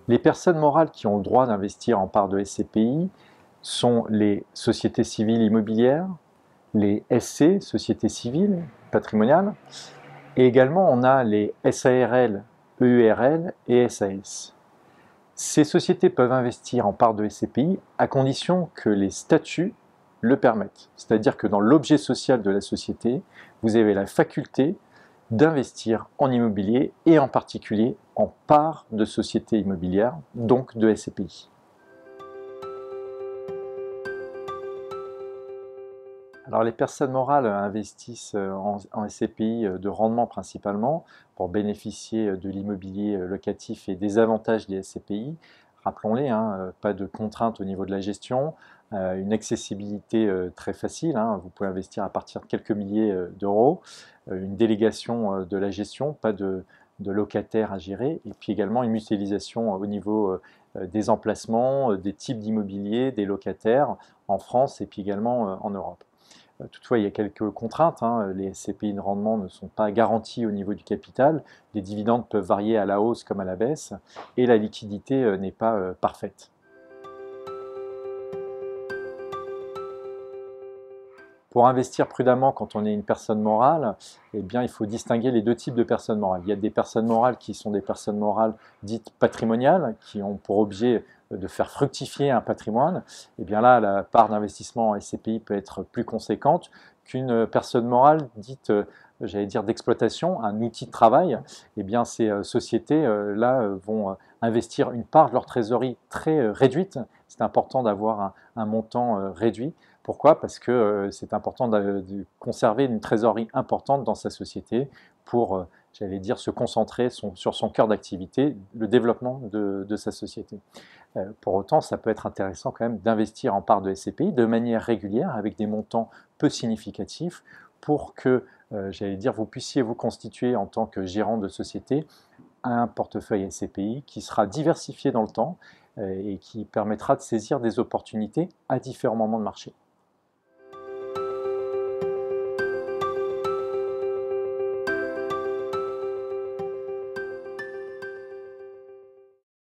Les personnes morales qui ont le droit d'investir en part de SCPI sont les sociétés civiles immobilières, les SC, sociétés civiles patrimoniales, et également on a les SARL, EURL et SAS. Ces sociétés peuvent investir en part de SCPI à condition que les statuts le permettent. C'est-à-dire que dans l'objet social de la société, vous avez la faculté d'investir en immobilier et en particulier en part de sociétés immobilières, donc de SCPI. Alors les personnes morales investissent en SCPI de rendement principalement pour bénéficier de l'immobilier locatif et des avantages des SCPI. Rappelons-les, hein, pas de contraintes au niveau de la gestion, une accessibilité très facile, hein, vous pouvez investir à partir de quelques milliers d'euros, une délégation de la gestion, pas de locataires à gérer, et puis également une mutualisation au niveau des emplacements, des types d'immobilier, des locataires en France et puis également en Europe. Toutefois, il y a quelques contraintes, hein. Les SCPI de rendement ne sont pas garantis au niveau du capital, les dividendes peuvent varier à la hausse comme à la baisse, et la liquidité n'est pas parfaite. Pour investir prudemment quand on est une personne morale, eh bien, il faut distinguer les deux types de personnes morales. Il y a des personnes morales qui sont des personnes morales dites patrimoniales, qui ont pour objet de faire fructifier un patrimoine. Et bien là, la part d'investissement en SCPI peut être plus conséquente qu'une personne morale dite, j'allais dire, d'exploitation, un outil de travail. Et bien, ces sociétés-là vont investir une part de leur trésorerie très réduite. C'est important d'avoir un montant réduit. Pourquoi? Parce que c'est important de conserver une trésorerie importante dans sa société pour, j'allais dire, se concentrer sur son cœur d'activité, le développement de sa société. Pour autant, ça peut être intéressant quand même d'investir en part de SCPI de manière régulière avec des montants peu significatifs pour que, j'allais dire, vous puissiez vous constituer en tant que gérant de société un portefeuille SCPI qui sera diversifié dans le temps et qui permettra de saisir des opportunités à différents moments de marché.